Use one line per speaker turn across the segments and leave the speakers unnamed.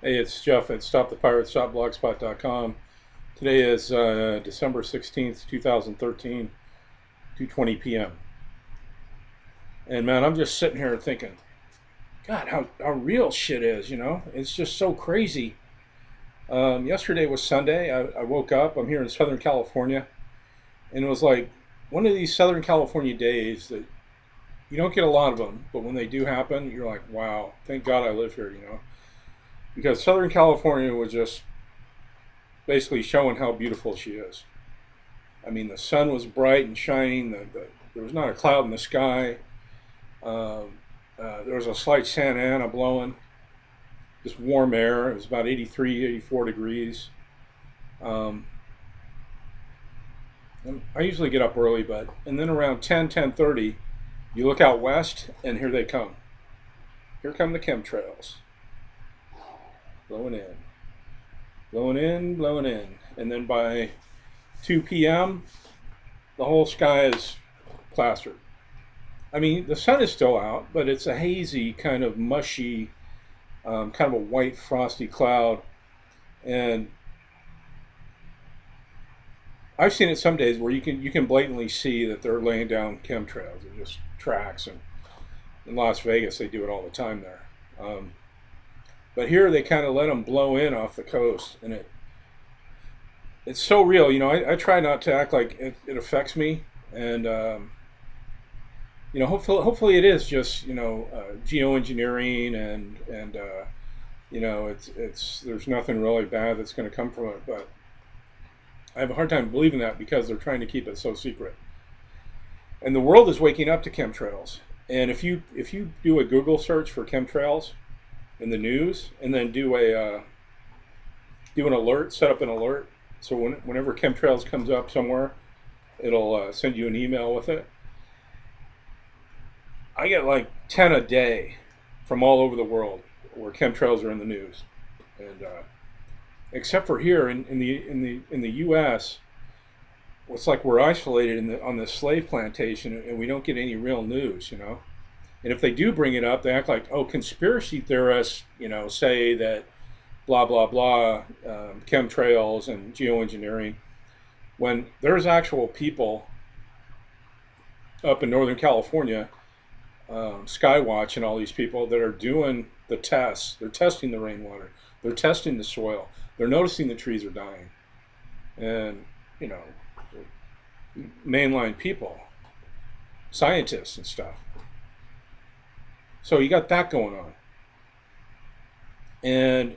Hey, it's Jeff at StopThePirates.blogspot.com. Today is December 16th, 2013, 2:20 p.m. And man, I'm just sitting here thinking, God, how real shit is, you know? It's just so crazy. Yesterday was Sunday. I woke up. I'm here in Southern California. And it was like one of these Southern California days that you don't get a lot of them. But when they do happen, you're like, wow, thank God I live here, you know? Because Southern California was just basically showing how beautiful she is. I mean, the sun was bright and shining. There was not a cloud in the sky. There was a slight Santa Ana blowing, just warm air. It was about 83, 84 degrees. Um, I usually get up early, and then around 10, 10:30, you look out west, and here they come. Here come the chemtrails, blowing in, blowing in, blowing in. And then by 2 p.m., the whole sky is plastered. I mean, the sun is still out, but it's a hazy, kind of mushy, kind of a white frosty cloud. And I've seen it some days where you can blatantly see that they're laying down chemtrails. They're just tracks, and in Las Vegas they do it all the time there. But here they kind of let them blow in off the coast, and it's so real. You know, I try not to act like it affects me, and hopefully it is just geoengineering and it's there's nothing really bad that's going to come from it, but I have a hard time believing that because they're trying to keep it so secret. And the world is waking up to chemtrails. And if you do a Google search for chemtrails in the news, and then do an alert, set up an alert, so whenever chemtrails comes up somewhere, it'll send you an email with it. I get like 10 a day from all over the world where chemtrails are in the news, and except for here in the U.S., it's like we're isolated on this slave plantation, and we don't get any real news, you know. And if they do bring it up, they act like, oh, conspiracy theorists, say that blah blah blah, chemtrails and geoengineering. When there's actual people up in Northern California, Skywatch and all these people that are doing the tests. They're testing the rainwater. They're testing the soil. They're noticing the trees are dying, and you know, mainline people, scientists and stuff. So you got that going on. And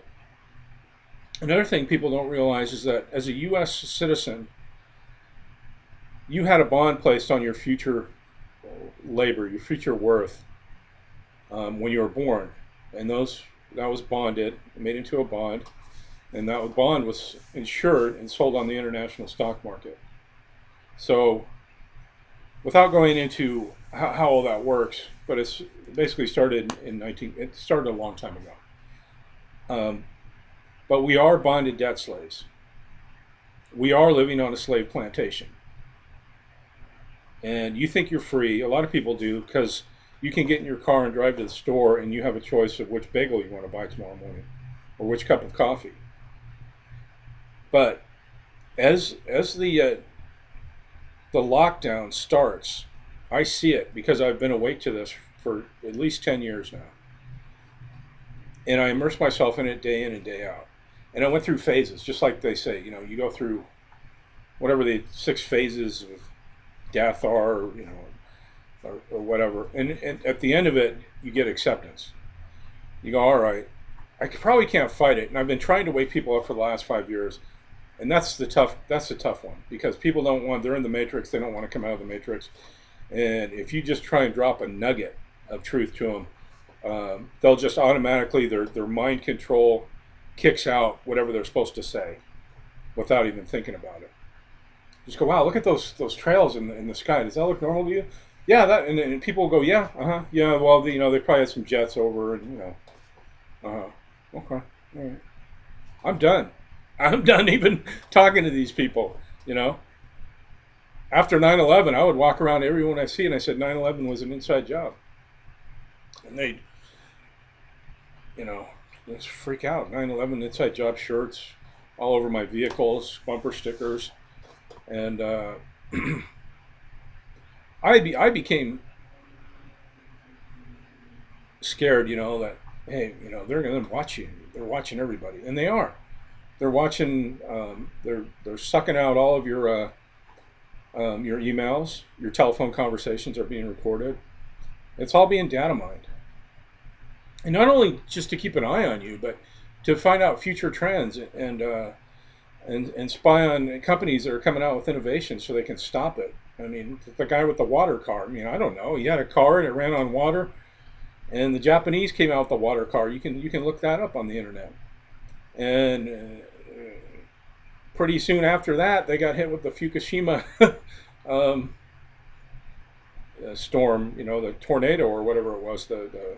another thing people don't realize is that as a U.S. citizen, you had a bond placed on your future labor, your future worth, when you were born, and that was bonded, made into a bond, and that bond was insured and sold on the international stock market. So, without going into how all that works, but it's basically started in 19. It started a long time ago. Um, but we are bonded debt slaves. We are living on a slave plantation, and you think you're free. A lot of people do because you can get in your car and drive to the store, and you have a choice of which bagel you want to buy tomorrow morning, or which cup of coffee. But as the lockdown starts, I see it because I've been awake to this for at least 10 years now, and I immerse myself in it day in and day out. And I went through phases, just like they say. You know, you go through whatever the 6 phases of death are, or whatever. And at the end of it, you get acceptance. You go, all right, I probably can't fight it. And I've been trying to wake people up for the last 5 years, and that's the tough one because people don't want. They're in the matrix. They don't want to come out of the matrix. And if you just try and drop a nugget of truth to them, they'll just automatically their mind control kicks out whatever they're supposed to say without even thinking about it. Just go, wow, look at those trails in the sky. Does that look normal to you? Yeah, and people go, yeah, yeah. Well, they probably had some jets over, and okay, all right. I'm done. I'm done even talking to these people. You know, after 9/11, I would walk around everyone I see, and I said 9/11 was an inside job, and they, you know, just freak out. 9/11 inside job shirts all over my vehicles, bumper stickers, and I became scared. That hey, they're going to watch you. They're watching everybody, and they are. They're watching. They're sucking out all of your emails. Your telephone conversations are being recorded. It's all being data mined, and not only just to keep an eye on you, but to find out future trends and spy on companies that are coming out with innovation so they can stop it. I mean, the guy with the water car. I mean, I don't know. He had a car and it ran on water, and the Japanese came out with the water car. You can look that up on the internet. And pretty soon after that, they got hit with the Fukushima um, storm. The tornado or whatever it was, the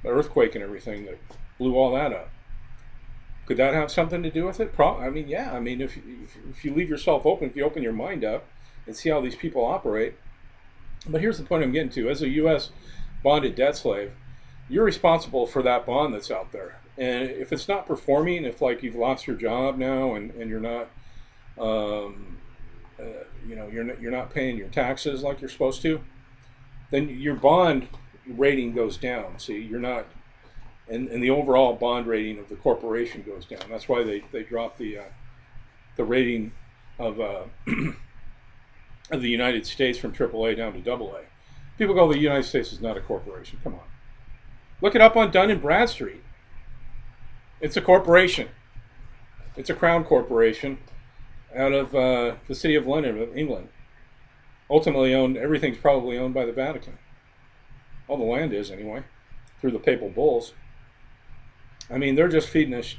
earthquake and everything that blew all that up. Could that have something to do with it? I mean, yeah. I mean, if you leave yourself open, if you open your mind up and see how these people operate. But here's the point I'm getting to. As a U.S. bonded debt slave, you're responsible for that bond that's out there. And if it's not performing, if like you've lost your job now and you're not, um, you're not paying your taxes like you're supposed to, then your bond rating goes down. See, you're not, and the overall bond rating of the corporation goes down. That's why they drop the rating of of the United States from AAA down to AA. People go, the United States is not a corporation. Come on, look it up on Dun and Bradstreet. It's a corporation. It's a crown corporation out of the city of London, of England. Ultimately owned, everything's probably owned by the Vatican. All the land is anyway, through the papal bulls. I mean, they're just feeding us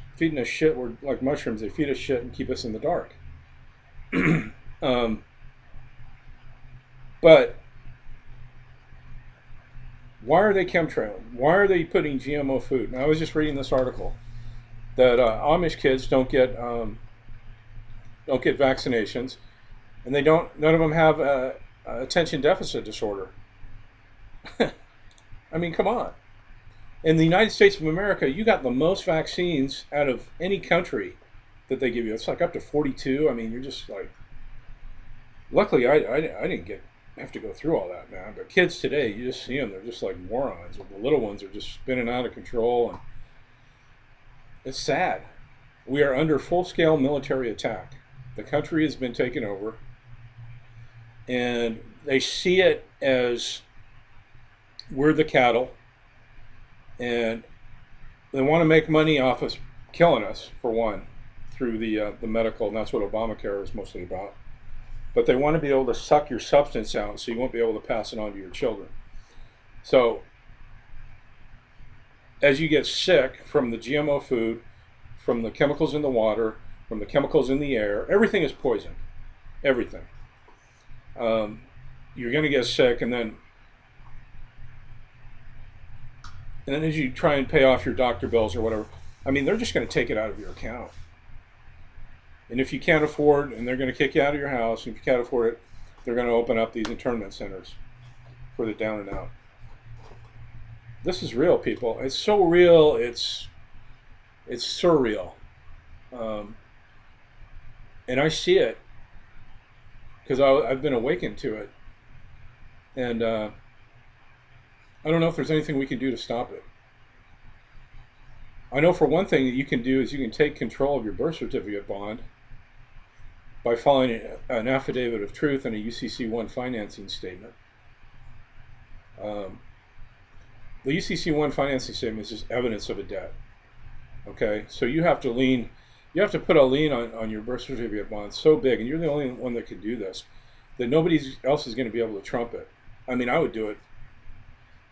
shit. We're like mushrooms. They feed us shit and keep us in the dark. um, but why are they chemtrailing? Why are they putting GMO food? Now, I was just reading this article that Amish kids don't get vaccinations, and they don't. None of them have attention deficit disorder. I mean, come on. In the United States of America, you got the most vaccines out of any country that they give you. It's like up to 42. I mean, you're just like. Luckily, I didn't have to go through all that, man. But kids today, you just see them; they're just like morons. The little ones are just spinning out of control, and it's sad. We are under full-scale military attack. The country has been taken over, and they see it as we're the cattle, and they want to make money off us killing us for one, through the medical, and that's what Obamacare is mostly about. But they want to be able to suck your substance out, so you won't be able to pass it on to your children. So as you get sick from the GMO food, from the chemicals in the water, from the chemicals in the air, everything is poison. Everything. Um, you're going to get sick, and then as you try and pay off your doctor bills or whatever, I mean, they're just going to take it out of your account. And if you can't afford, and they're going to kick you out of your house, and if you can't afford it, they're going to open up these internment centers for the down and out. This is real, people. It's so real. It's surreal, um, and I see it because I've been awakened to it, and I don't know if there's anything we can do to stop it. I know for one thing that you can do is you can take control of your birth certificate bond by filing an affidavit of truth and a UCC1 financing statement. Um, the UCC1 financing statement is just evidence of a debt. Okay, so you have to put a lien on your birth certificate bond so big, and you're the only one that can do this, that nobody else is going to be able to trump it. I mean, I would do it.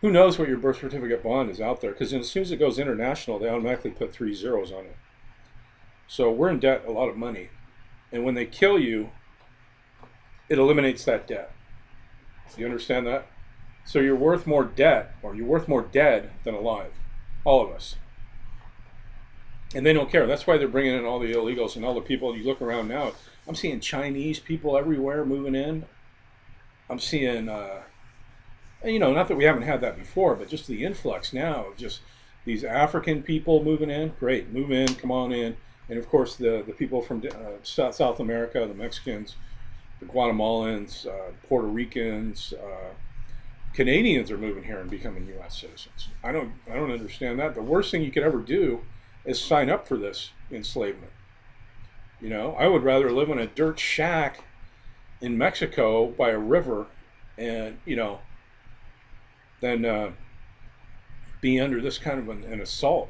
Who knows what your birth certificate bond is out there? Because as soon as it goes international, they automatically put 3 zeros on it. So we're in debt a lot of money. And when they kill you, it eliminates that debt. You understand that? So you're worth more debt, or you're worth more dead than alive. All of us. And they don't care. That's why they're bringing in all the illegals and all the people. You look around now, I'm seeing Chinese people everywhere moving in. I'm seeing, not that we haven't had that before, but just the influx now of just These African people moving in, great, move in, come on in. And of course, the people from South America, the Mexicans, the Guatemalans, Puerto Ricans, Canadians are moving here and becoming U.S. citizens. I don't understand that. The worst thing you could ever do is sign up for this enslavement. You know, I would rather live in a dirt shack in Mexico by a river, and than be under this kind of an assault.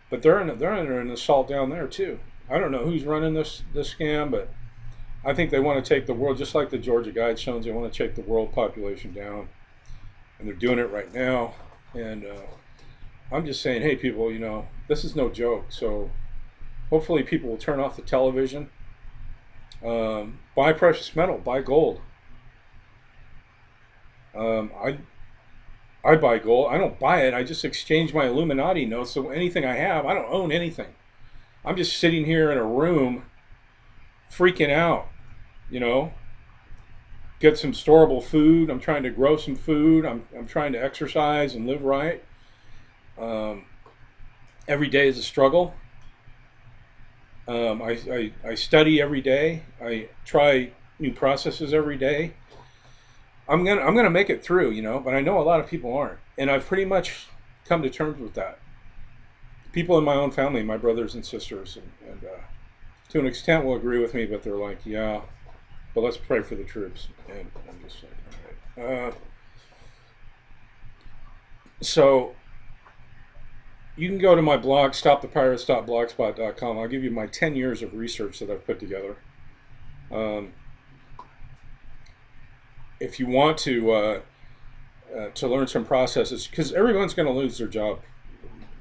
But they're under an assault down there too. I don't know who's running this scam, but I think they want to take the world, just like the Georgia Guidestones. They want to take the world population down, and they're doing it right now. And I'm just saying, hey, people, this is no joke. So hopefully, people will turn off the television, buy precious metal, buy gold. I buy gold. I don't buy it. I just exchange my Illuminati notes. So anything I have, I don't own anything. I'm just sitting here in a room, freaking out. You know, get some storable food. I'm trying to grow some food. I'm trying to exercise and live right. Um, every day is a struggle. I study every day. I try new processes every day. I'm gonna make it through, but I know a lot of people aren't, and I've pretty much come to terms with that. People in my own family, my brothers and sisters, and to an extent will agree with me, but they're like, yeah, but let's pray for the troops, and I'm just like, all right. So you can go to my blog, stopthepirates.blogspot.com. I'll give you my 10 years of research that I've put together. Um, if you want to learn some processes, because everyone's going to lose their job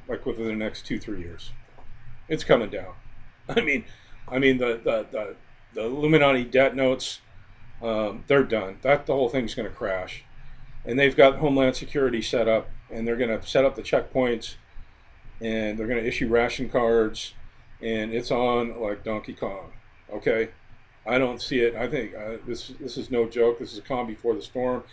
like within the next 2-3 years. It's coming down. I mean, the Illuminati debt notes, they're done. The whole thing's going to crash, and they've got Homeland Security set up, and they're going to set up the checkpoints, and they're going to issue ration cards, and it's on like Donkey Kong. Okay, I don't see it. I think this is no joke. This is a calm before the storm.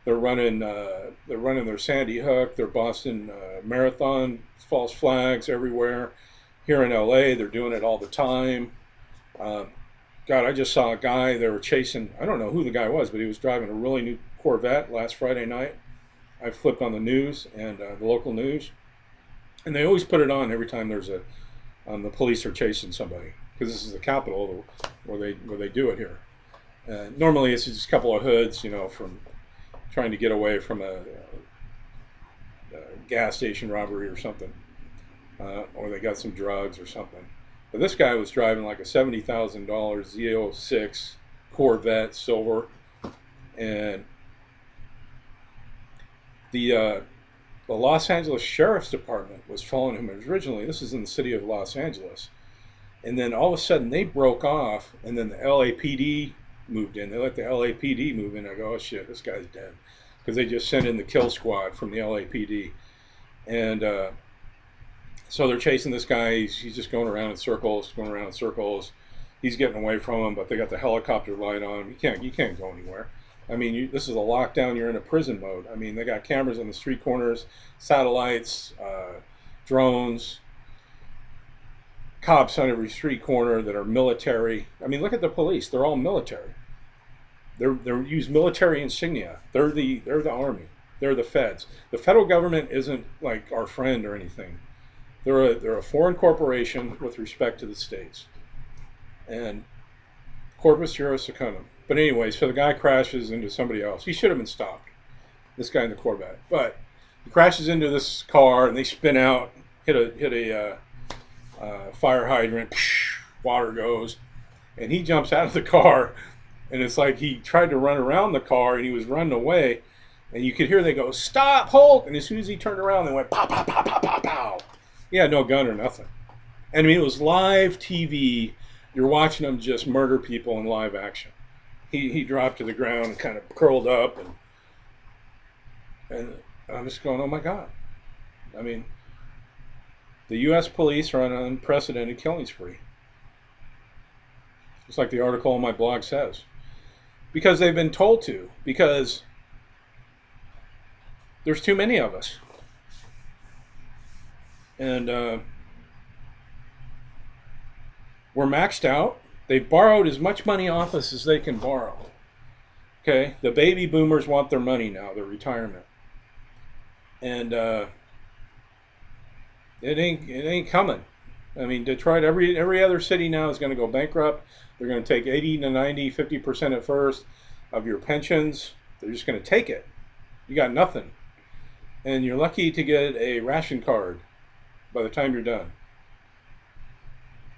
They're running their Sandy Hook, their Boston Marathon, false flags everywhere. Here in LA, they're doing it all the time. Uh, God, I just saw a guy they were chasing. I don't know who the guy was, but he was driving a really new Corvette last Friday night. I flipped on the news and the local news, and they always put it on every time there's the police are chasing somebody, because this is the capital where they do it here. Normally, it's just a couple of hoods, from trying to get away from a gas station robbery or something, or they got some drugs or something. But this guy was driving like a $70,000 Z06 Corvette silver, and the Los Angeles Sheriff's Department was following him originally. This is in the city of Los Angeles, and then all of a sudden they broke off, and then the LAPD moved in. They let the LAPD move in. I go, oh shit, this guy's dead, because they just sent in the kill squad from the LAPD, and so they're chasing this guy. He's just going around in circles, going around in circles. He's getting away from them, but they got the helicopter light on him. You can't go anywhere. I mean, this is a lockdown. You're in a prison mode. I mean, they got cameras on the street corners, satellites, drones, cops on every street corner that are military. I mean, look at the police. They're all military. They're use military insignia. They're the army. They're the feds. The federal government isn't like our friend or anything. They're a foreign corporation with respect to the states, and corpus juris secundum. But anyway, so the guy crashes into somebody else. He should have been stopped. This guy in the Corvette, but he crashes into this car, and they spin out, hit a fire hydrant. Water goes, and he jumps out of the car, and it's like he tried to run around the car, and he was running away, and you could hear they go, "Stop, halt!" And as soon as he turned around, they went pow, pow, pow, pow, pow, pow. He had no gun or nothing. And I mean, it was live TV. You're watching them just murder people in live action. He dropped to the ground and kind of curled up, and I'm just going, oh my God. I mean, the U.S. police are on an unprecedented killing spree. Just like the article on my blog says. Because they've been told to. Because There's too many of us, and we're maxed out. They've borrowed as much money off us as they can borrow. Okay, the baby boomers want their money now, their retirement, and it ain't coming. I mean, Detroit, every other city now is going to go bankrupt. They're going to take 80 to 90, 50% at first of your pensions. They're just going to take it. You got nothing, and you're lucky to get a ration card by the time you're done.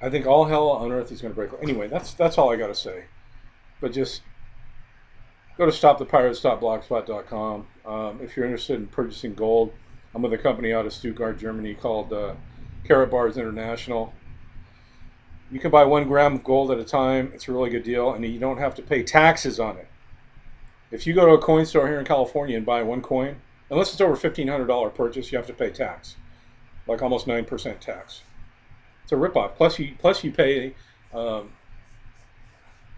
I think all hell on earth is going to break. Anyway, that's all I got to say. But just go to stopthepirates.blogspot.com. If you're interested in purchasing gold, I'm with a company out of Stuttgart, Germany called Carrot Bars International. You can buy 1 gram of gold at a time. It's a really good deal, and you don't have to pay taxes on it. If you go to a coin store here in California and buy 1 coin, unless it's over $1,500 purchase, you have to pay tax, like almost 9% tax. It's a ripoff. Plus you pay um,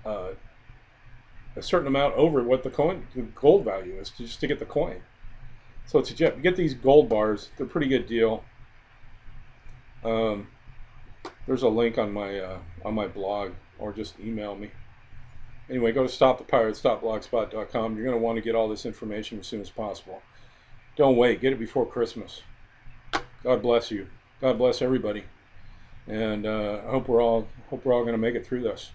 uh, a certain amount over what the gold value is just to get the coin. So it's a jet. You get these gold bars; they're a pretty good deal. Um, there's a link on my blog, or just email me. Anyway, go to stopthepirates.blogspot.com. You're going to want to get all this information as soon as possible. Don't wait. Get it before Christmas. God bless you. God bless everybody. And I hope we're all going to make it through this.